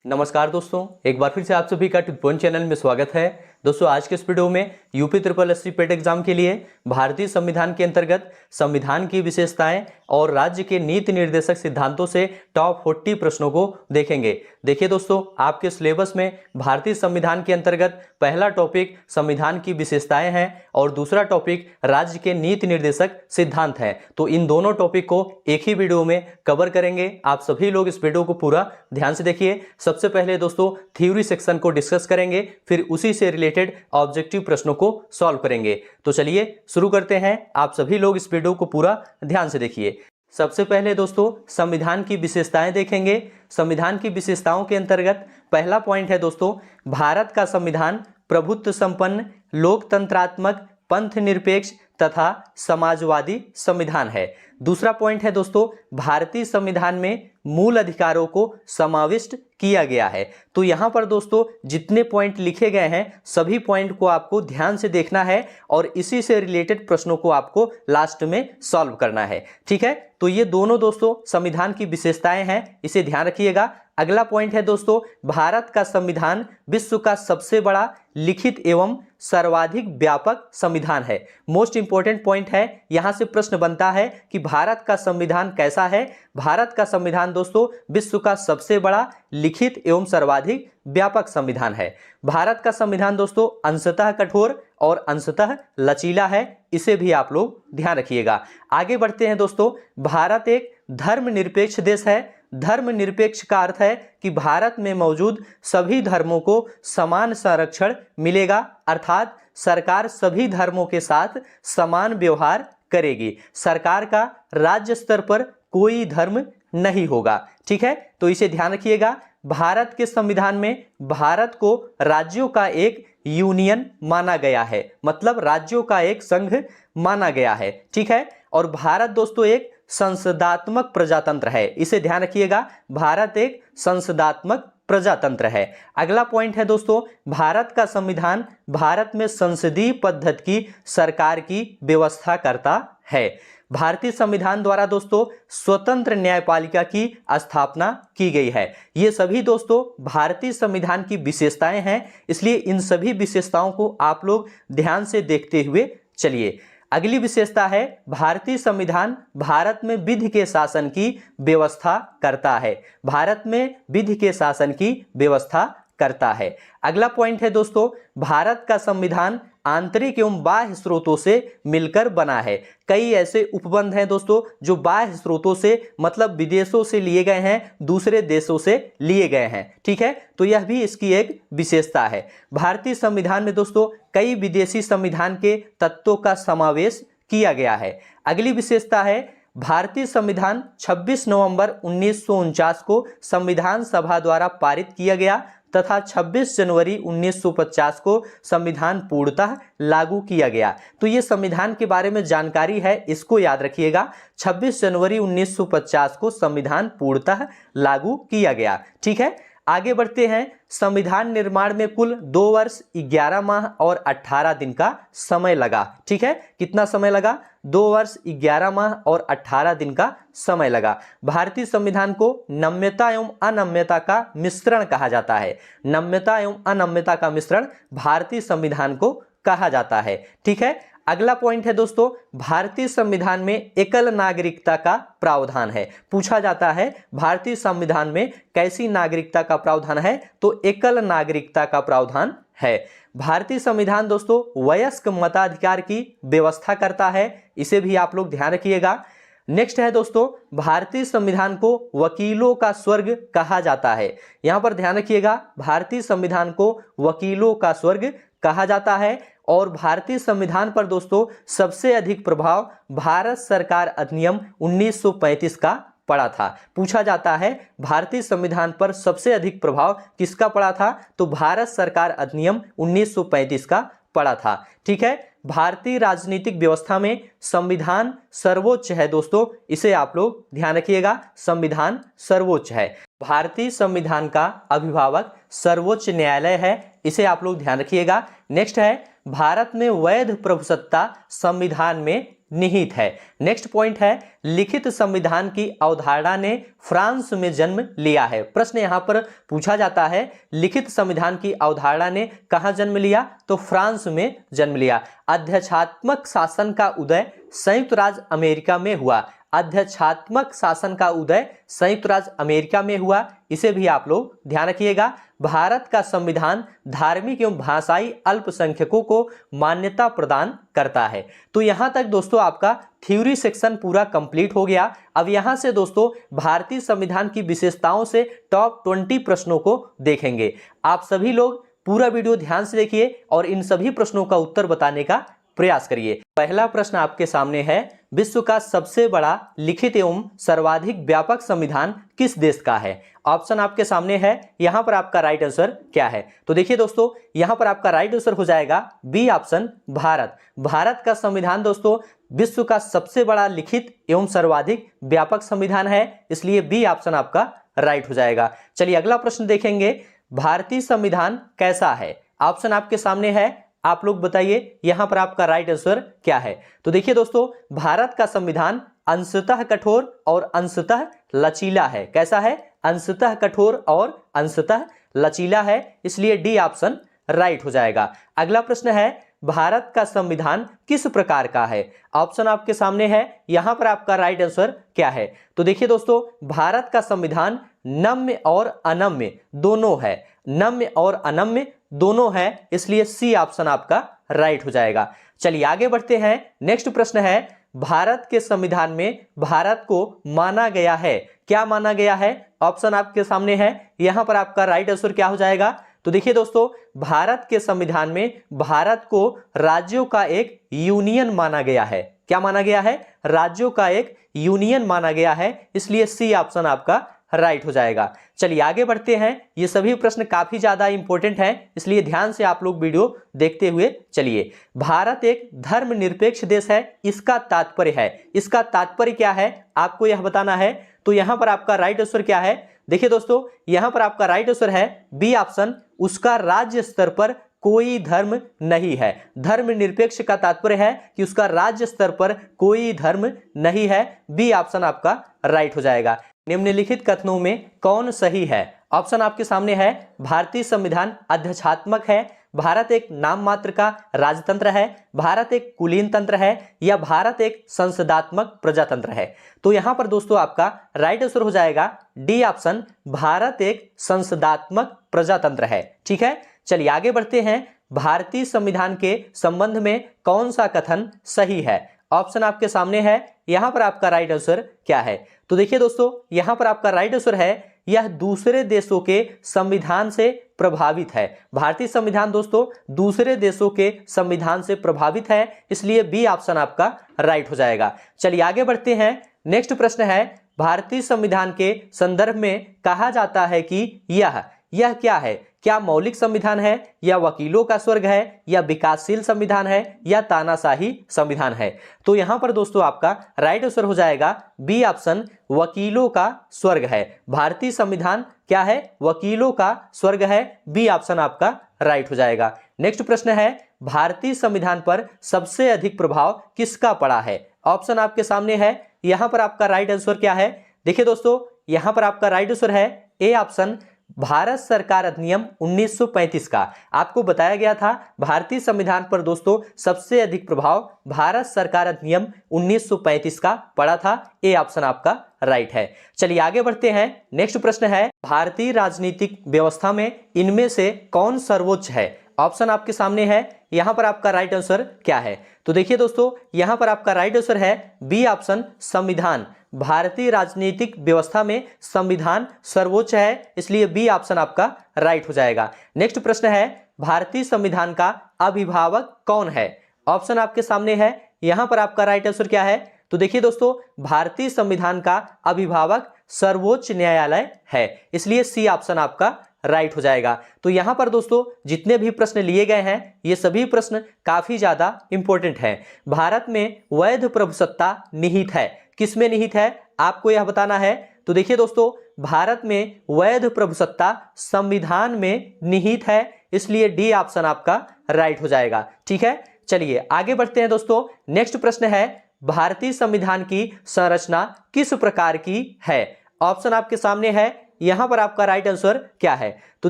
नमस्कार दोस्तों, एक बार फिर से आप सभी का टिप पॉइंट चैनल में स्वागत है। दोस्तों आज के इस वीडियो में यूपी ट्रिपल एससी पेट एग्जाम के लिए भारतीय संविधान के अंतर्गत संविधान की विशेषताएं और राज्य के नीति निर्देशक सिद्धांतों से टॉप 40 प्रश्नों को देखेंगे। देखिए दोस्तों, आपके सिलेबस में भारतीय संविधान के अंतर्गत पहला टॉपिक संविधान की विशेषताएं हैं और दूसरा टॉपिक राज्य के नीति निर्देशक सिद्धांत है। तो इन दोनों टॉपिक को एक ही वीडियो में कवर करेंगे। आप सभी लोग इस वीडियो को पूरा ध्यान से देखिए। सबसे पहले दोस्तों थ्योरी सेक्शन को डिस्कस करेंगे, फिर उसी से रिलेटेड ऑब्जेक्टिव प्रश्नों को सॉल्व करेंगे। तो चलिए शुरू करते हैं। आप सभी लोग इस वीडियो को पूरा ध्यान से देखिए। सबसे पहले दोस्तों संविधान की विशेषताएं देखेंगे। संविधान की विशेषताओं के अंतर्गत पहला पॉइंट है दोस्तों, भारत का संविधान प्रभुत्व संपन्न, लोकतंत्रात्मक, पंथ निरपेक्ष तथा समाजवादी संविधान है। दूसरा पॉइंट है दोस्तों, भारतीय संविधान में मूल अधिकारों को समाविष्ट किया गया है। तो यहां पर दोस्तों जितने पॉइंट लिखे गए हैं सभी पॉइंट को आपको ध्यान से देखना है और इसी से रिलेटेड प्रश्नों को आपको लास्ट में सॉल्व करना है। ठीक है, तो ये दोनों दोस्तों संविधान की विशेषताएं हैं, इसे ध्यान रखिएगा। अगला पॉइंट है दोस्तों, भारत का संविधान विश्व का सबसे बड़ा लिखित एवं सर्वाधिक व्यापक संविधान है। मोस्ट इंपॉर्टेंट पॉइंट है, यहां से प्रश्न बनता है कि भारत का संविधान कैसा है। भारत का संविधान दोस्तों विश्व का सबसे बड़ा लिखित एवं सर्वाधिक व्यापक संविधान है। भारत का संविधान दोस्तों अंशतः कठोर और अंशतः लचीला है, इसे भी आप लोग ध्यान रखिएगा। आगे बढ़ते हैं दोस्तों, भारत एक धर्मनिरपेक्ष देश है। धर्मनिरपेक्ष का अर्थ है कि भारत में मौजूद सभी धर्मों को समान संरक्षण मिलेगा, अर्थात सरकार सभी धर्मों के साथ समान व्यवहार करेगी। सरकार का राज्य स्तर पर कोई धर्म नहीं होगा। ठीक है, तो इसे ध्यान रखिएगा। भारत के संविधान में भारत को राज्यों का एक यूनियन माना गया है, मतलब राज्यों का एक संघ माना गया है। ठीक है, और भारत दोस्तों एक संसदात्मक प्रजातंत्र है, इसे ध्यान रखिएगा। भारत एक संसदात्मक प्रजातंत्र है। अगला पॉइंट है दोस्तों, भारत का संविधान भारत में संसदीय पद्धति की सरकार की व्यवस्था करता है। भारतीय संविधान द्वारा दोस्तों स्वतंत्र न्यायपालिका की स्थापना की गई है। ये सभी दोस्तों भारतीय संविधान की विशेषताएं हैं, इसलिए इन सभी विशेषताओं को आप लोग ध्यान से देखते हुए चलिए। अगली विशेषता है, भारतीय संविधान भारत में विधि के शासन की व्यवस्था करता है। भारत में विधि के शासन की व्यवस्था करता है। अगला पॉइंट है दोस्तों, भारत का संविधान आंतरिक एवं बाह्य स्रोतों से मिलकर बना है। कई ऐसे उपबंध हैं दोस्तों जो बाह्य स्रोतों से मतलब विदेशों से लिए गए हैं, दूसरे देशों से लिए गए हैं। ठीक है, तो यह भी इसकी एक विशेषता है। भारतीय संविधान में दोस्तों कई विदेशी संविधान के तत्वों का समावेश किया गया है। अगली विशेषता है, भारतीय संविधान 26 नवंबर 1949 को संविधान सभा द्वारा पारित किया गया तथा 26 जनवरी 1950 को संविधान पूर्णतः लागू किया गया। तो ये संविधान के बारे में जानकारी है, इसको याद रखिएगा। 26 जनवरी 1950 को संविधान पूर्णतः लागू किया गया। ठीक है, आगे बढ़ते हैं। संविधान निर्माण में कुल 2 वर्ष 11 माह और 18 दिन का समय लगा। ठीक है, कितना समय लगा? 2 वर्ष 11 माह और 18 दिन का समय लगा। भारतीय संविधान को नम्यता एवं अनम्यता का मिश्रण कहा जाता है। नम्यता एवं अनम्यता का मिश्रण भारतीय संविधान को कहा जाता है। ठीक है, अगला पॉइंट है दोस्तों, भारतीय संविधान में एकल नागरिकता का प्रावधान है। पूछा जाता है भारतीय संविधान में कैसी नागरिकता का प्रावधान है, तो एकल नागरिकता का प्रावधान है। भारतीय संविधान दोस्तों वयस्क मताधिकार की व्यवस्था करता है, इसे भी आप लोग ध्यान रखिएगा। नेक्स्ट है दोस्तों, भारतीय संविधान को वकीलों का स्वर्ग कहा जाता है। यहां पर ध्यान रखिएगा, भारतीय संविधान को वकीलों का स्वर्ग कहा जाता है। और भारतीय संविधान पर दोस्तों सबसे अधिक प्रभाव भारत सरकार अधिनियम 1935 का पड़ा था। पूछा जाता है भारतीय संविधान पर सबसे अधिक प्रभाव किसका पड़ा था, तो भारत सरकार अधिनियम 1935 का पड़ा था। ठीक है, भारतीय राजनीतिक व्यवस्था में संविधान सर्वोच्च है दोस्तों, इसे आप लोग ध्यान रखिएगा। संविधान सर्वोच्च है। भारतीय संविधान का अभिभावक सर्वोच्च न्यायालय है, इसे आप लोग ध्यान रखिएगा। नेक्स्ट है, भारत में वैध प्रभुसत्ता संविधान में निहित है। नेक्स्ट पॉइंट है, लिखित संविधान की अवधारणा ने फ्रांस में जन्म लिया है। प्रश्न यहां पर पूछा जाता है, लिखित संविधान की अवधारणा ने कहां जन्म लिया? तो फ्रांस में जन्म लिया। अध्यक्षात्मक शासन का उदय संयुक्त राज्य अमेरिका में हुआ। अध्यक्षात्मक शासन का उदय संयुक्त राज्य अमेरिका में हुआ, इसे भी आप लोग ध्यान रखिएगा। भारत का संविधान धार्मिक एवं भाषाई अल्पसंख्यकों को मान्यता प्रदान करता है। तो यहां तक दोस्तों आपका थ्योरी सेक्शन पूरा कंप्लीट हो गया। अब यहां से दोस्तों भारतीय संविधान की विशेषताओं से टॉप 20 प्रश्नों को देखेंगे। आप सभी लोग पूरा वीडियो ध्यान से देखिए और इन सभी प्रश्नों का उत्तर बताने का प्रयास करिए। पहला प्रश्न आपके सामने है, विश्व का सबसे बड़ा लिखित एवं सर्वाधिक व्यापक संविधान किस देश का है? ऑप्शन आपके सामने है, यहां पर आपका राइट आंसर क्या है? तो देखिए दोस्तों, यहां पर आपका राइट आंसर हो जाएगा बी ऑप्शन, भारत। भारत का संविधान दोस्तों विश्व का सबसे बड़ा लिखित एवं सर्वाधिक व्यापक संविधान है, इसलिए बी ऑप्शन आपका राइट हो जाएगा। चलिए अगला प्रश्न देखेंगे, भारतीय संविधान कैसा है? ऑप्शन आपके सामने है, आप लोग बताइए यहां पर आपका राइट आंसर क्या है? तो देखिए दोस्तों, भारत का संविधान अंशतः कठोर और अंशतः लचीला है। कैसा है? अंशतः कठोर और अंशतः लचीला है, इसलिए डी ऑप्शन राइट हो जाएगा। अगला प्रश्न है, भारत का संविधान किस प्रकार का है? ऑप्शन आपके सामने है, यहां पर आपका राइट आंसर क्या है? तो देखिए दोस्तों, भारत का संविधान नम्य और अनम्य दोनों है। नम्य और अनम्य दोनों है, इसलिए सी ऑप्शन आपका राइट हो जाएगा। चलिए आगे बढ़ते हैं। नेक्स्ट प्रश्न है, भारत के संविधान में भारत को माना गया है, क्या माना गया है? ऑप्शन आपके सामने है, यहां पर आपका राइट आंसर क्या हो जाएगा? तो देखिए दोस्तों, भारत के संविधान में भारत को राज्यों का एक यूनियन माना गया है। क्या माना गया है? राज्यों का एक यूनियन माना गया है, इसलिए सी ऑप्शन आपका राइट हो जाएगा। चलिए आगे बढ़ते हैं। ये सभी प्रश्न काफी ज्यादा इंपॉर्टेंट हैं, इसलिए ध्यान से आप लोग वीडियो देखते हुए चलिए। भारत एक धर्मनिरपेक्ष देश है, इसका तात्पर्य है, इसका तात्पर्य क्या है आपको यह बताना है। तो यहां पर आपका राइट आंसर क्या है? देखिए दोस्तों, यहां पर आपका राइट आंसर है बी ऑप्शन, उसका राज्य स्तर पर कोई धर्म नहीं है। धर्मनिरपेक्ष का तात्पर्य है कि उसका राज्य स्तर पर कोई धर्म नहीं है। बी ऑप्शन आपका राइट हो जाएगा। निम्नलिखित कथनों में कौन सही है? ऑप्शन आपके सामने है, भारतीय संविधान अध्यक्षात्मक है, भारत एक नाम मात्र का राजतंत्र है, भारत एक कुलीन तंत्र है, या भारत एक संसदात्मक प्रजातंत्र है। तो यहां पर दोस्तों आपका राइट आंसर हो जाएगा डी ऑप्शन, भारत एक संसदात्मक प्रजातंत्र है। ठीक है, चलिए आगे बढ़ते हैं। भारतीय संविधान के संबंध में कौन सा कथन सही है? ऑप्शन आपके सामने है, यहां पर आपका राइट आंसर क्या है? तो देखिए दोस्तों, यहां पर आपका राइट आंसर है, यह दूसरे देशों के संविधान से प्रभावित है। भारतीय संविधान दोस्तों दूसरे देशों के संविधान से प्रभावित है, इसलिए बी ऑप्शन आपका राइट हो जाएगा। चलिए आगे बढ़ते हैं। नेक्स्ट प्रश्न है, भारतीय संविधान के संदर्भ में कहा जाता है कि यह क्या है? क्या मौलिक संविधान है, या वकीलों का स्वर्ग है, या विकासशील संविधान है, या तानाशाही संविधान है? तो यहां पर दोस्तों आपका राइट आंसर हो जाएगा बी ऑप्शन, वकीलों का स्वर्ग है। भारतीय संविधान क्या है? वकीलों का स्वर्ग है। बी ऑप्शन आपका राइट हो जाएगा। नेक्स्ट प्रश्न है, भारतीय संविधान पर सबसे अधिक प्रभाव किसका पड़ा है? ऑप्शन आपके सामने है, यहां पर आपका राइट आंसर क्या है? देखिए दोस्तों, यहां पर आपका राइट आंसर है ए ऑप्शन, भारत सरकार अधिनियम 1935 का। आपको बताया गया था भारतीय संविधान पर दोस्तों सबसे अधिक प्रभाव भारत सरकार अधिनियम 1935 का पड़ा था। ए ऑप्शन आपका राइट है। चलिए आगे बढ़ते हैं। नेक्स्ट प्रश्न है, भारतीय राजनीतिक व्यवस्था में इनमें से कौन सर्वोच्च है? ऑप्शन आपके सामने है, यहां पर आपका राइट आंसर क्या है? तो देखिए दोस्तों, यहां पर आपका राइट आंसर है बी ऑप्शन, संविधान। भारतीय राजनीतिक व्यवस्था में संविधान सर्वोच्च है, इसलिए बी ऑप्शन आपका राइट हो जाएगा। नेक्स्ट प्रश्न है, भारतीय संविधान का अभिभावक कौन है? ऑप्शन आपके सामने है, यहां पर आपका राइट आंसर क्या है? तो देखिए दोस्तों, भारतीय संविधान का अभिभावक सर्वोच्च न्यायालय है, इसलिए सी ऑप्शन आपका राइट हो जाएगा। तो यहां पर दोस्तों जितने भी प्रश्न लिए गए हैं, ये सभी प्रश्न काफी ज्यादा इंपॉर्टेंट हैं। भारत में वैध प्रभुसत्ता निहित है, किसमें निहित है आपको यह बताना है। तो देखिए दोस्तों, भारत में वैध प्रभुसत्ता संविधान में निहित है, इसलिए डी ऑप्शन आपका राइट हो जाएगा। ठीक है, चलिए आगे बढ़ते हैं दोस्तों। नेक्स्ट प्रश्न है, भारतीय संविधान की संरचना किस प्रकार की है? ऑप्शन आपके सामने है, यहां पर आपका राइट आंसर क्या है? तो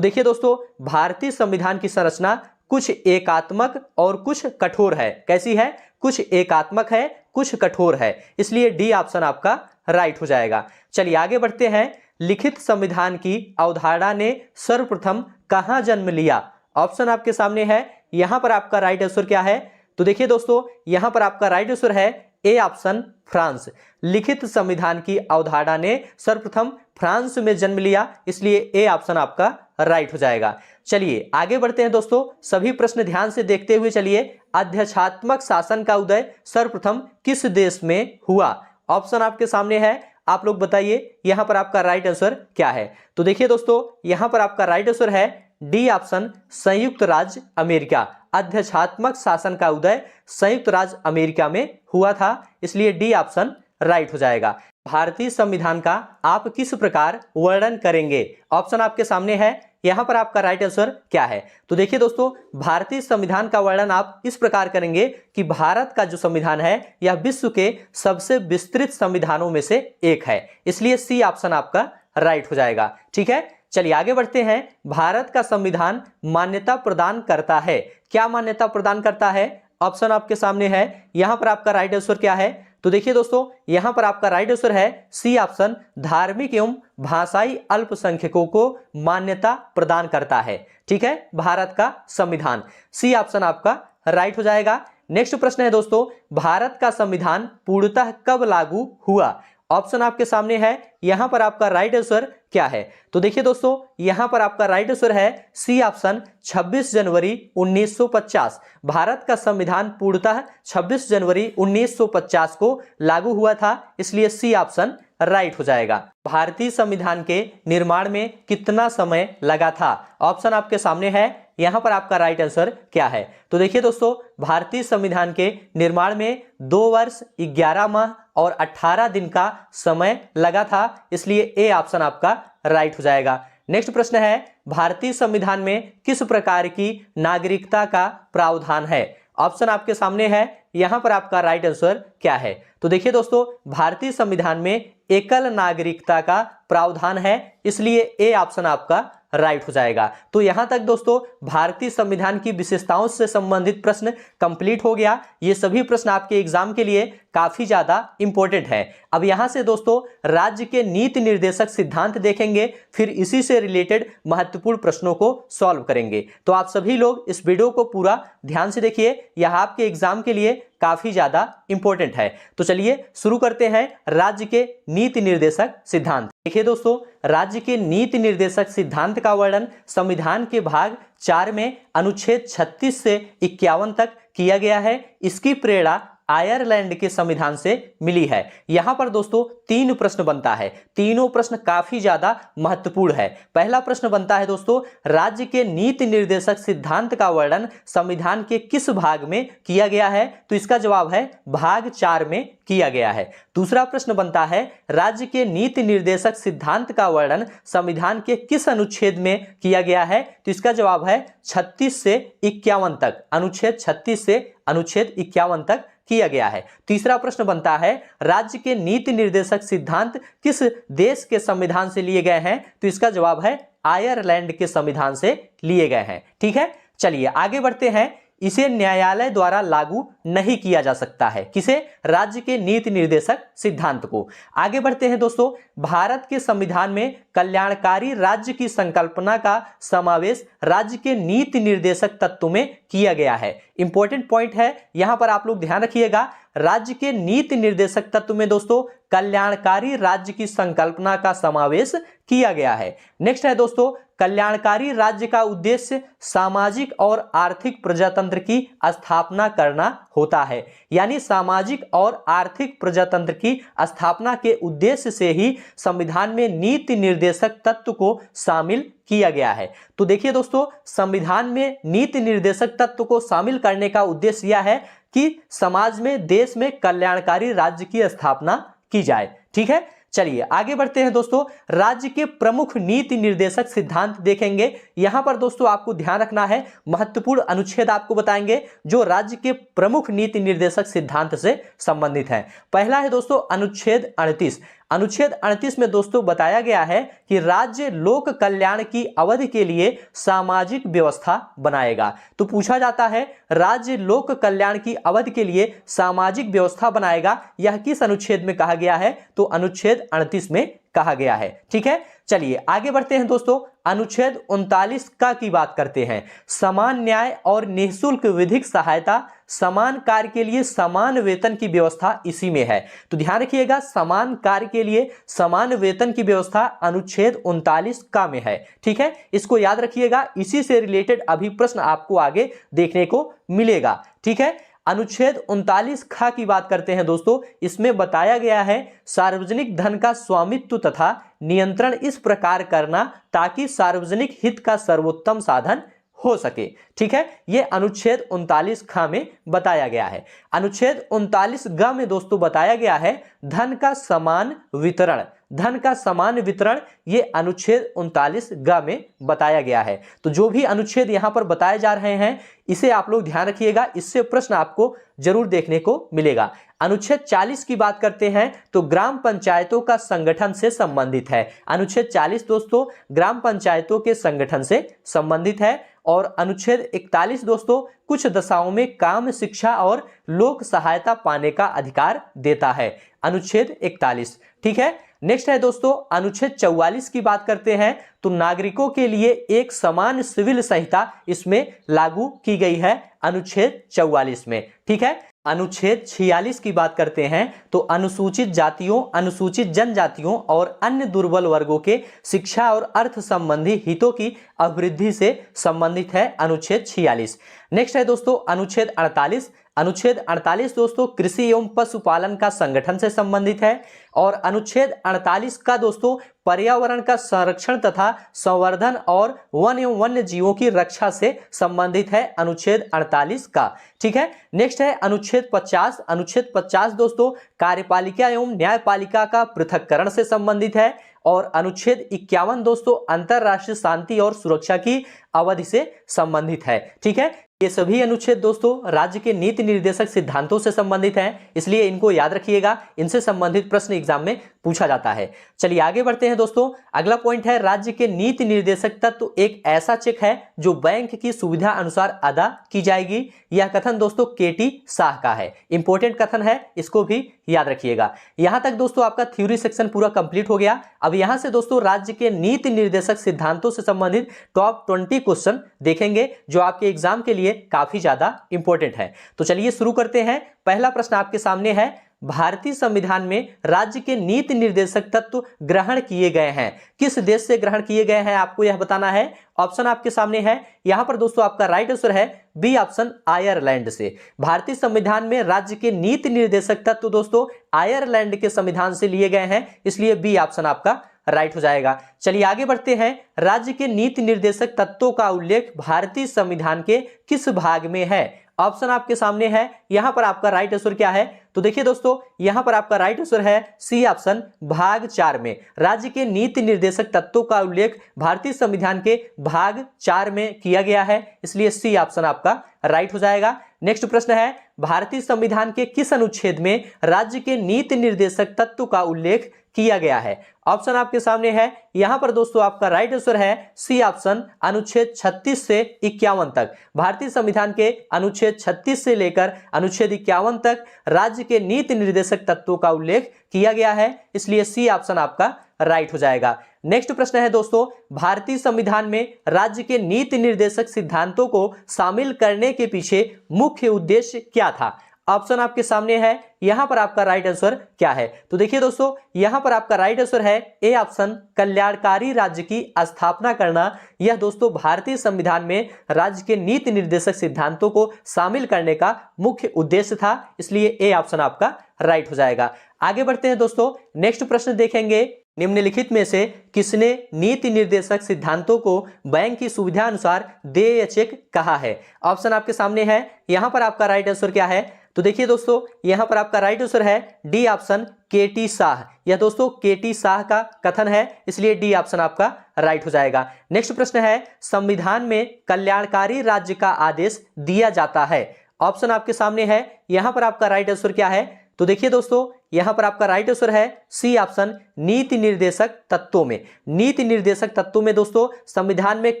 देखिए दोस्तों, भारतीय संविधान की संरचना कुछ एकात्मक और कुछ कठोर है। कैसी है? कुछ एकात्मक है, कुछ कठोर है, इसलिए डी ऑप्शन आपका राइट हो जाएगा। चलिए आगे बढ़ते हैं। लिखित संविधान की अवधारणा ने सर्वप्रथम कहां जन्म लिया? ऑप्शन आपके सामने है, यहां पर आपका राइट आंसर क्या है? तो देखिए दोस्तों, यहां पर आपका राइट आंसर है ए ऑप्शन, फ्रांस। लिखित संविधान की अवधारणा ने सर्वप्रथम फ्रांस में जन्म लिया, इसलिए ए ऑप्शन आपका राइट हो जाएगा। चलिए आगे बढ़ते हैं दोस्तों, सभी प्रश्न ध्यान से देखते हुए चलिए। अध्यक्षात्मक शासन का उदय सर्वप्रथम किस देश में हुआ? ऑप्शन आपके सामने है, आप लोग बताइए यहां पर आपका राइट आंसर क्या है? तो देखिए दोस्तों, यहां पर आपका राइट आंसर है डी ऑप्शन, संयुक्त राज्य अमेरिका। अध्यक्षात्मक शासन का उदय संयुक्त राज्य अमेरिका में हुआ था, इसलिए डी ऑप्शन राइट हो जाएगा। भारतीय संविधान का आप किस प्रकार वर्णन करेंगे? ऑप्शन आपके सामने है, यहां पर आपका राइट आंसर क्या है? तो देखिए दोस्तों, भारतीय संविधान का वर्णन आप इस प्रकार करेंगे कि भारत का जो संविधान है यह विश्व के सबसे विस्तृत संविधानों में से एक है, इसलिए सी ऑप्शन आपका राइट हो जाएगा। ठीक है, चलिए आगे बढ़ते हैं। भारत का संविधान मान्यता प्रदान करता है, क्या मान्यता प्रदान करता है? ऑप्शन आपके सामने है, यहां पर आपका राइट आंसर क्या है? तो देखिए दोस्तों, यहां पर आपका राइट आंसर है सी ऑप्शन, धार्मिक एवं भाषाई अल्पसंख्यकों को मान्यता प्रदान करता है। ठीक है, भारत का संविधान, सी ऑप्शन आपका राइट हो जाएगा। नेक्स्ट प्रश्न है दोस्तों, भारत का संविधान पूर्णतः कब लागू हुआ? ऑप्शन आपके सामने है, यहां पर आपका राइट आंसर क्या है? तो देखिए दोस्तों, यहां पर आपका राइट आंसर है सी ऑप्शन, 26 जनवरी 1950। भारत का संविधान पूर्णतः 26 जनवरी 1950 को लागू हुआ था, इसलिए सी ऑप्शन राइट हो जाएगा। भारतीय संविधान के निर्माण में कितना समय लगा था? ऑप्शन आपके सामने है, यहां पर आपका राइट आंसर क्या है? तो देखिए दोस्तों, भारतीय संविधान के निर्माण में 2 वर्ष 11 माह और 18 दिन का समय लगा था, इसलिए ए ऑप्शन आपका राइट हो जाएगा। नेक्स्ट प्रश्न है, भारतीय संविधान में किस प्रकार की नागरिकता का प्रावधान है? ऑप्शन आपके सामने है, यहां पर आपका राइट आंसर क्या है? तो देखिए दोस्तों, भारतीय संविधान में एकल नागरिकता का प्रावधान है, इसलिए ए ऑप्शन आपका राइट हो जाएगा। तो यहां तक दोस्तों भारतीय संविधान की विशेषताओं से संबंधित प्रश्न कंप्लीट हो गया। ये सभी प्रश्न आपके एग्जाम के लिए काफी ज्यादा इंपॉर्टेंट है। अब यहां से दोस्तों राज्य के नीति निर्देशक सिद्धांत देखेंगे, फिर इसी से रिलेटेड महत्वपूर्ण प्रश्नों को सॉल्व करेंगे। तो आप सभी लोग इस वीडियो को पूरा ध्यान से देखिए, यह आपके एग्जाम के लिए काफी ज्यादा इंपॉर्टेंट है। तो चलिए शुरू करते हैं राज्य के नीति निर्देशक सिद्धांत। देखिए दोस्तों, राज्य के नीति निर्देशक सिद्धांत का वर्णन संविधान के भाग 4 में अनुच्छेद 36 से 51 तक किया गया है। इसकी प्रेरणा आयरलैंड के संविधान से मिली है। यहां पर दोस्तों 3 प्रश्न बनता है, तीनों प्रश्न काफी ज्यादा महत्वपूर्ण है। पहला प्रश्न बनता है दोस्तों, राज्य के नीति निर्देशक सिद्धांत का वर्णन संविधान के किस भाग में किया गया है? तो इसका जवाब है भाग 4 में किया गया है। दूसरा प्रश्न बनता है, राज्य के नीति निर्देशक सिद्धांत का वर्णन संविधान के किस अनुच्छेद में किया गया है? तो इसका जवाब है 36 से 51 तक, अनुच्छेद 36 से अनुच्छेद 51 तक किया गया है। तीसरा प्रश्न बनता है, राज्य के नीति निर्देशक सिद्धांत किस देश के संविधान से लिए गए हैं? तो इसका जवाब है आयरलैंड के संविधान से लिए गए हैं। ठीक है, चलिए आगे बढ़ते हैं। इसे न्यायालय द्वारा लागू नहीं किया जा सकता है, किसे? राज्य के नीति निर्देशक सिद्धांत को। आगे बढ़ते हैं दोस्तों, भारत के संविधान में कल्याणकारी राज्य की संकल्पना का समावेश राज्य के नीति निर्देशक तत्व में किया गया है। इंपॉर्टेंट पॉइंट है, यहां पर आप लोग ध्यान रखिएगा, राज्य के नीति निर्देशक तत्व में दोस्तों कल्याणकारी राज्य की संकल्पना का समावेश किया गया है। नेक्स्ट है दोस्तों, कल्याणकारी राज्य का उद्देश्य सामाजिक और आर्थिक प्रजातंत्र की स्थापना करना होता है। यानी सामाजिक और आर्थिक प्रजातंत्र की स्थापना के उद्देश्य से ही संविधान में नीति निर्देशक तत्व को शामिल किया गया है। तो देखिए दोस्तों, संविधान में नीति निर्देशक तत्व को शामिल करने का उद्देश्य यह है कि समाज में, देश में कल्याणकारी राज्य की स्थापना की जाए। ठीक है, चलिए आगे बढ़ते हैं दोस्तों, राज्य के प्रमुख नीति निर्देशक सिद्धांत देखेंगे। यहां पर दोस्तों आपको ध्यान रखना है, महत्वपूर्ण अनुच्छेद आपको बताएंगे जो राज्य के प्रमुख नीति निर्देशक सिद्धांत से संबंधित है। पहला है दोस्तों अनुच्छेद 38। अनुच्छेद 38 में दोस्तों बताया गया है कि राज्य लोक कल्याण की अवधि के लिए सामाजिक व्यवस्था बनाएगा। तो पूछा जाता है राज्य लोक कल्याण की अवधि के लिए सामाजिक व्यवस्था बनाएगा, यह किस अनुच्छेद में कहा गया है? तो अनुच्छेद 38 में कहा गया है। ठीक है, चलिए आगे बढ़ते हैं दोस्तों, अनुच्छेद 39 का की बात करते हैं। समान न्याय और निःशुल्क विधिक सहायता, समान कार्य के लिए समान वेतन की व्यवस्था इसी में है। तो ध्यान रखिएगा, समान कार्य के लिए समान वेतन की व्यवस्था अनुच्छेद 39 का में है। ठीक है, इसको याद रखिएगा, इसी से रिलेटेड अभी प्रश्न आपको आगे देखने को मिलेगा। ठीक है, अनुच्छेद 39 खा की बात करते हैं दोस्तों। इसमें बताया गया है सार्वजनिक धन का स्वामित्व तथा नियंत्रण इस प्रकार करना ताकि सार्वजनिक हित का सर्वोत्तम साधन हो सके। ठीक है, यह अनुच्छेद 39 खा में बताया गया है। अनुच्छेद 39 ग में दोस्तों बताया गया है धन का समान वितरण। धन का समान वितरण ये अनुच्छेद 39 ग में बताया गया है। तो जो भी अनुच्छेद यहां पर बताए जा रहे हैं इसे आप लोग ध्यान रखिएगा, इससे प्रश्न आपको जरूर देखने को मिलेगा। अनुच्छेद 40 की बात करते हैं तो ग्राम पंचायतों का संगठन से संबंधित है। अनुच्छेद 40 दोस्तों ग्राम पंचायतों के संगठन से संबंधित है। और अनुच्छेद 41 दोस्तों कुछ दशाओं में काम, शिक्षा और लोक सहायता पाने का अधिकार देता है। अनुच्छेद 41। ठीक है, नेक्स्ट है दोस्तों अनुच्छेद 44 की बात करते हैं तो नागरिकों के लिए एक समान सिविल संहिता इसमें लागू की गई है अनुच्छेद 44 में। ठीक है, अनुच्छेद 46 की बात करते हैं तो अनुसूचित जातियों, अनुसूचित जनजातियों और अन्य दुर्बल वर्गों के शिक्षा और अर्थ संबंधी हितों की अभिवृद्धि से संबंधित है अनुच्छेद 46। नेक्स्ट है दोस्तों अनुच्छेद 48। अनुच्छेद 48 दोस्तों कृषि एवं पशुपालन का संगठन से संबंधित है। और अनुच्छेद 48 का दोस्तों पर्यावरण का संरक्षण तथा संवर्धन और वन एवं वन्य जीवों की रक्षा से संबंधित है अनुच्छेद 48 का। ठीक है, नेक्स्ट है अनुच्छेद 50। अनुच्छेद 50 दोस्तों कार्यपालिका एवं न्यायपालिका का पृथक्करण से संबंधित है। और अनुच्छेद 51 दोस्तों अंतरराष्ट्रीय शांति और सुरक्षा की अवधि से संबंधित है। ठीक है, ये सभी अनुच्छेद दोस्तों राज्य के नीति निर्देशक सिद्धांतों से संबंधित हैं, इसलिए इनको याद रखिएगा, इनसे संबंधित प्रश्न एग्जाम में पूछा जाता है। चलिए आगे बढ़ते हैं दोस्तों, अगला पॉइंट है राज्य के नीति निर्देशक तत्व एक ऐसा चेक है जो बैंक की सुविधा अनुसार अदा की जाएगी। यह कथन दोस्तों केटी शाह का है, इंपॉर्टेंट कथन है, इसको भी याद रखिएगा। यहां तक दोस्तों आपका थ्योरी सेक्शन पूरा कंप्लीट हो गया। अब यहां से दोस्तों राज्य के नीति निर्देशक सिद्धांतों से संबंधित टॉप 20 क्वेश्चन देखेंगे जो आपके एग्जाम के लिए काफी ज्यादा इंपॉर्टेंट है। तो चलिए शुरू करते हैं। पहला प्रश्न आपके सामने है, भारतीय संविधान में राज्य के नीति निर्देशक तत्व ग्रहण किए गए हैं, किस देश से ग्रहण किए गए हैं आपको यह बताना है। ऑप्शन आपके सामने है, यहां पर दोस्तों आपका राइट आंसर है बी ऑप्शन आयरलैंड से। भारतीय संविधान में राज्य के नीति निर्देशक तत्व दोस्तों आयरलैंड के संविधान से लिए गए हैं, इसलिए बी ऑप्शन आपका राइट हो जाएगा। चलिए आगे बढ़ते हैं, राज्य के नीति निर्देशक तत्वों का उल्लेख भारतीय संविधान के किस भाग में है। ऑप्शन आपके सामने है, यहां पर आपका राइट आंसर क्या है, तो देखिए दोस्तों यहां पर आपका राइट आंसर है सी ऑप्शन भाग 4 में। राज्य के नीति निर्देशक तत्वों का उल्लेख भारतीय संविधान के भाग 4 में किया गया है, इसलिए सी ऑप्शन आपका राइट हो जाएगा। नेक्स्ट प्रश्न है, भारतीय संविधान के किस अनुच्छेद में राज्य के नीति निर्देशक तत्व का उल्लेख किया गया है। ऑप्शन आपके सामने है, यहां पर दोस्तों आपका राइट आंसर है सी ऑप्शन अनुच्छेद 36 से 51 तक। भारतीय संविधान के अनुच्छेद 36 से लेकर अनुच्छेद 51 तक राज्य के नीति निर्देशक तत्वों का उल्लेख किया गया है, इसलिए सी ऑप्शन आपका राइट हो जाएगा। नेक्स्ट प्रश्न है दोस्तों, भारतीय संविधान में राज्य के नीति निर्देशक सिद्धांतों को शामिल करने के पीछे मुख्य उद्देश्य क्या था। ऑप्शन आपके सामने है, यहां पर आपका राइट आंसर क्या है, तो देखिए दोस्तों यहां पर आपका राइट आंसर है ए ऑप्शन कल्याणकारी राज्य की स्थापना करना। यह दोस्तों भारतीय संविधान में राज्य के नीति निर्देशक सिद्धांतों को शामिल करने का मुख्य उद्देश्य था, इसलिए ए ऑप्शन आपका राइट हो जाएगा। आगे बढ़ते हैं दोस्तों, नेक्स्ट प्रश्न देखेंगे, निम्नलिखित में से किसने नीति निर्देशक सिद्धांतों को बैंक की सुविधा अनुसार देय चेक कहा है। ऑप्शन आपके सामने है, यहां पर आपका राइट आंसर क्या है, तो देखिए दोस्तों यहां पर आपका राइट आंसर है डी ऑप्शन केटी शाह। यह दोस्तों केटी शाह का कथन है, इसलिए डी ऑप्शन आपका राइट हो जाएगा। नेक्स्ट प्रश्न है संविधान में कल्याणकारी राज्य का आदेश दिया जाता है। ऑप्शन आपके सामने है, यहां पर आपका राइट आंसर क्या है? तो देखिए दोस्तों यहां पर आपका राइट आंसर है सी ऑप्शन नीति निर्देशक तत्वों में। नीति निर्देशक तत्वों में दोस्तों संविधान में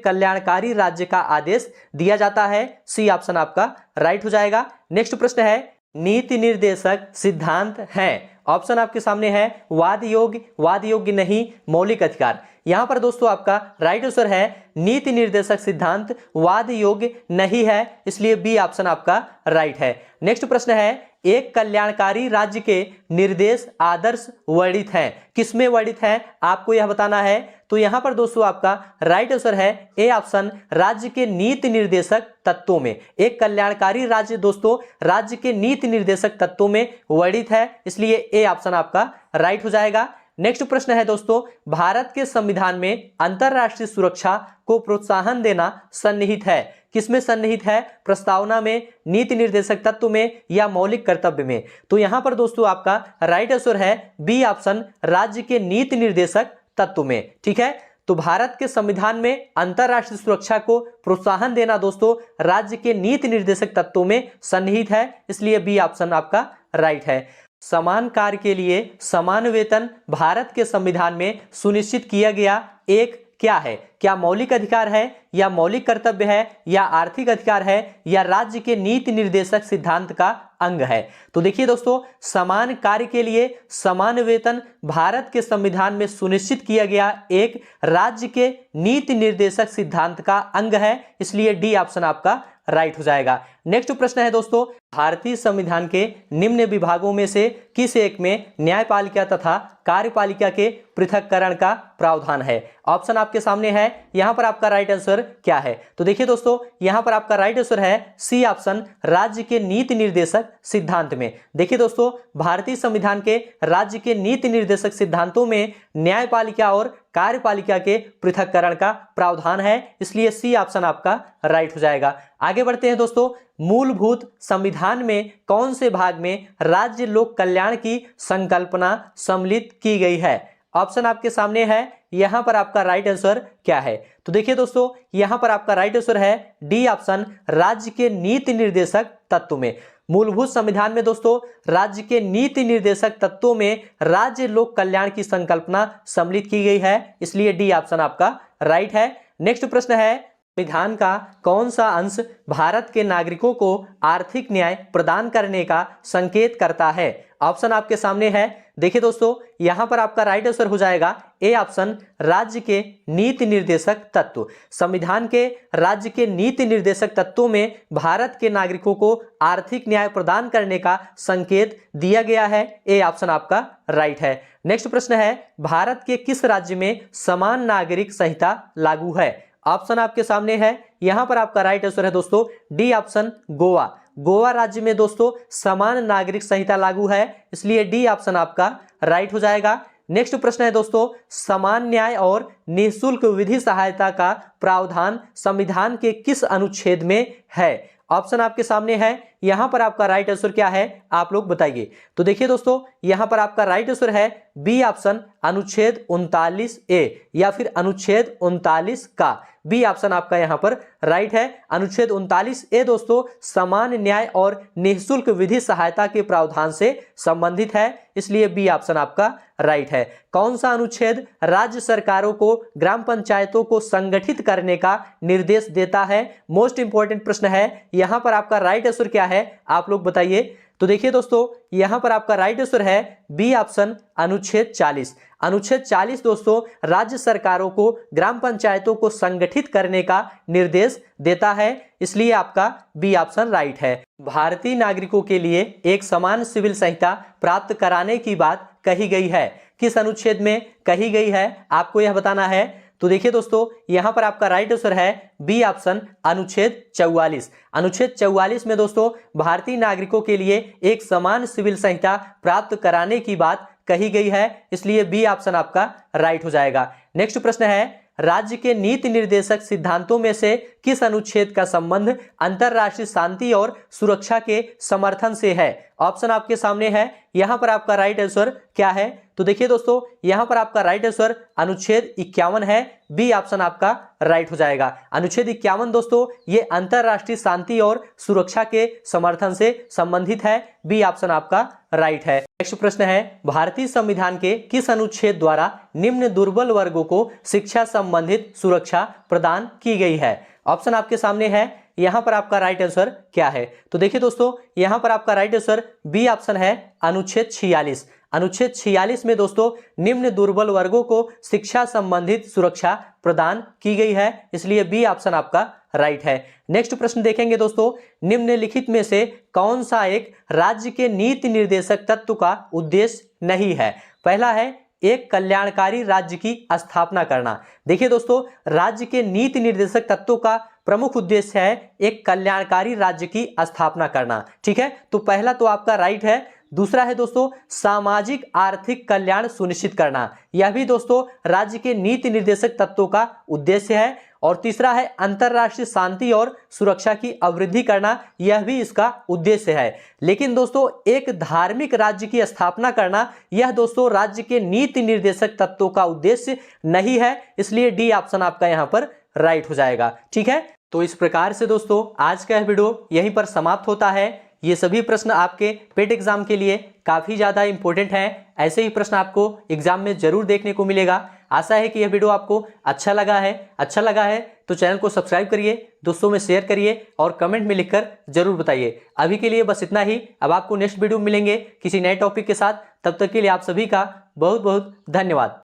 कल्याणकारी राज्य का आदेश दिया जाता है। सी ऑप्शन आपका राइट हो जाएगा। नेक्स्ट प्रश्न है नीति निर्देशक सिद्धांत हैं। ऑप्शन आपके सामने है वाद योग्य नहीं, मौलिक अधिकार। यहां पर दोस्तों आपका राइट आंसर है नीति निर्देशक सिद्धांत वाद योग्य नहीं है, इसलिए बी ऑप्शन आपका राइट है। नेक्स्ट प्रश्न है एक कल्याणकारी राज्य के निर्देश आदर्श वर्णित हैं। किसमें वर्णित हैं आपको यह बताना है। तो यहां पर दोस्तों आपका राइट आंसर है ए ऑप्शन राज्य के नीति निर्देशक तत्वों में। एक कल्याणकारी राज्य दोस्तों राज्य के नीति निर्देशक तत्वों में वर्णित है, इसलिए ए ऑप्शन आपका राइट हो जाएगा। नेक्स्ट प्रश्न है दोस्तों भारत के संविधान में अंतरराष्ट्रीय सुरक्षा को प्रोत्साहन देना सन्निहित है। किसमें सन्निहित है? प्रस्तावना में, नीति निर्देशक तत्व में या मौलिक कर्तव्य में। तो यहां पर दोस्तों आपका राइट आंसर है बी ऑप्शन राज्य के नीति निर्देशक तत्व में। ठीक है, तो भारत के संविधान में अंतरराष्ट्रीय सुरक्षा को प्रोत्साहन देना दोस्तों राज्य के नीति निर्देशक तत्वों में सन्निहित है, इसलिए बी ऑप्शन आपका राइट है। समान कार्य के लिए समान वेतन भारत के संविधान में सुनिश्चित किया गया एक क्या है? क्या मौलिक अधिकार है या मौलिक कर्तव्य है या आर्थिक अधिकार है या राज्य के नीति निर्देशक सिद्धांत का अंग है? तो देखिए दोस्तों समान कार्य के लिए समान वेतन भारत के संविधान में सुनिश्चित किया गया एक राज्य के नीति निर्देशक सिद्धांत का अंग है, इसलिए डी ऑप्शन आपका राइट हो जाएगा। नेक्स्ट प्रश्न है दोस्तों भारतीय संविधान के निम्न विभागों में से किस एक में न्यायपालिका तथा कार्यपालिका के पृथक्करण का प्रावधान है? ऑप्शन आपके सामने है, यहां पर आपका राइट आंसर क्या है? तो देखिए दोस्तों यहां पर आपका राइट आंसर है सी ऑप्शन राज्य के नीति निर्देशक सिद्धांत में। देखिए दोस्तों भारतीय संविधान के राज्य के नीति निर्देशक सिद्धांतों में न्यायपालिका और कार्यपालिका के पृथक्करण का प्रावधान है, इसलिए सी ऑप्शन आपका राइट हो जाएगा। आगे बढ़ते हैं दोस्तों मूलभूत संविधान में कौन से भाग में राज्य लोक कल्याण की संकल्पना सम्मिलित की गई है? ऑप्शन आपके सामने है, यहां पर आपका राइट आंसर क्या है? तो देखिए दोस्तों यहां पर आपका राइट आंसर है डी ऑप्शन राज्य के नीति निर्देशक तत्व में। मूलभूत संविधान में दोस्तों राज्य के नीति निर्देशक तत्वों में राज्य लोक कल्याण की संकल्पना सम्मिलित की गई है, इसलिए डी ऑप्शन आपका राइट है। नेक्स्ट प्रश्न है संविधान का कौन सा अंश भारत के नागरिकों को आर्थिक न्याय प्रदान करने का संकेत करता है? ऑप्शन आपके सामने है। देखिए दोस्तों यहां पर आपका राइट आंसर हो जाएगा ए ऑप्शन राज्य के नीति निर्देशक तत्व। संविधान के राज्य के नीति निर्देशक तत्वों में भारत के नागरिकों को आर्थिक न्याय प्रदान करने का संकेत दिया गया है, ए ऑप्शन आपका राइट है। नेक्स्ट प्रश्न है भारत के किस राज्य में समान नागरिक संहिता लागू है? ऑप्शन आपके सामने है, यहां पर आपका राइट आंसर है दोस्तों डी ऑप्शन गोवा। गोवा राज्य में दोस्तों समान नागरिक संहिता लागू है, इसलिए डी ऑप्शन आपका राइट हो जाएगा। नेक्स्ट प्रश्न है दोस्तों समान न्याय और निःशुल्क विधि सहायता का प्रावधान संविधान के किस अनुच्छेद में है? ऑप्शन आपके सामने है, यहां पर आपका राइट आंसर क्या है आप लोग बताइए। तो देखिए दोस्तों यहां पर आपका राइट आंसर है बी ऑप्शन अनुच्छेद 39 ए या फिर अनुच्छेद 39 का। बी ऑप्शन आपका यहां पर राइट है। अनुच्छेद 39 ए दोस्तों समान न्याय और निःशुल्क विधि सहायता के प्रावधान से संबंधित है, इसलिए बी ऑप्शन आपका राइट है। कौन सा अनुच्छेद राज्य सरकारों को ग्राम पंचायतों को संगठित करने का निर्देश देता है? मोस्ट इंपॉर्टेंट प्रश्न है, यहां पर आपका राइट आंसर क्या है आप लोग बताइए। तो देखिए दोस्तों यहां पर आपका राइट आंसर है बी ऑप्शन अनुच्छेद 40। अनुच्छेद 40 दोस्तों राज्य सरकारों को ग्राम पंचायतों को संगठित करने का निर्देश देता है, इसलिए आपका बी ऑप्शन राइट है। भारतीय नागरिकों के लिए एक समान सिविल संहिता प्राप्त कराने की बात कही गई है, किस अनुच्छेद में कही गई है आपको यह बताना है। तो देखिए दोस्तों यहां पर आपका राइट आंसर है बी ऑप्शन अनुच्छेद 44। अनुच्छेद 44 में दोस्तों भारतीय नागरिकों के लिए एक समान सिविल संहिता प्राप्त कराने की बात कही गई है, इसलिए बी ऑप्शन आपका राइट हो जाएगा। नेक्स्ट प्रश्न है राज्य के नीति निर्देशक सिद्धांतों में से किस अनुच्छेद का संबंध अंतरराष्ट्रीय शांति और सुरक्षा के समर्थन से है? ऑप्शन आपके सामने है। यहां पर आपका राइट आंसर क्या है? तो देखिए दोस्तों, यहां पर आपका राइट आंसर अनुच्छेद 51 है। बी ऑप्शन आपका राइट हो जाएगा। अनुच्छेद 51 दोस्तों ये अंतरराष्ट्रीय शांति और सुरक्षा के समर्थन से संबंधित है। बी ऑप्शन आपका राइट है। नेक्स्ट प्रश्न है, भारतीय संविधान के किस अनुच्छेद द्वारा निम्न दुर्बल वर्गों को शिक्षा संबंधित सुरक्षा प्रदान की गई है? ऑप्शन आपके सामने है। यहां पर आपका राइट आंसर क्या है? तो देखिए दोस्तों, यहां पर आपका राइट आंसर बी ऑप्शन है, अनुच्छेद 46। अनुच्छेद 46 में दोस्तों निम्न दुर्बल वर्गों को शिक्षा संबंधित सुरक्षा प्रदान की गई है, इसलिए बी ऑप्शन आपका राइट है। नेक्स्ट प्रश्न देखेंगे दोस्तों, निम्नलिखित में से कौन सा एक राज्य के नीति निर्देशक तत्व का उद्देश्य नहीं है? पहला है एक कल्याणकारी राज्य की स्थापना करना। देखिए दोस्तों, राज्य के नीति निर्देशक तत्वों का प्रमुख उद्देश्य है एक कल्याणकारी राज्य की स्थापना करना। ठीक है, तो पहला तो आपका राइट है। दूसरा है दोस्तों सामाजिक आर्थिक कल्याण सुनिश्चित करना, यह भी दोस्तों राज्य के नीति निर्देशक तत्वों का उद्देश्य है। और तीसरा है अंतरराष्ट्रीय शांति और सुरक्षा की अवृद्धि करना, यह भी इसका उद्देश्य है। लेकिन दोस्तों एक धार्मिक राज्य की स्थापना करना, यह दोस्तों राज्य के नीति निर्देशक तत्वों का उद्देश्य नहीं है, इसलिए डी ऑप्शन आपका यहां पर राइट हो जाएगा। ठीक है, तो इस प्रकार से दोस्तों आज का यह वीडियो यहीं पर समाप्त होता है। ये सभी प्रश्न आपके पेट एग्जाम के लिए काफी ज्यादा इंपॉर्टेंट हैं। ऐसे ही प्रश्न आपको एग्जाम में जरूर देखने को मिलेगा। आशा है कि यह वीडियो आपको अच्छा लगा है तो चैनल को सब्सक्राइब करिए, दोस्तों में शेयर करिए और कमेंट में लिखकर जरूर बताइए। अभी के लिए बस इतना ही। अब आपको नेक्स्ट वीडियो मिलेंगे किसी नए टॉपिक के साथ। तब तक के लिए आप सभी का बहुत बहुत धन्यवाद।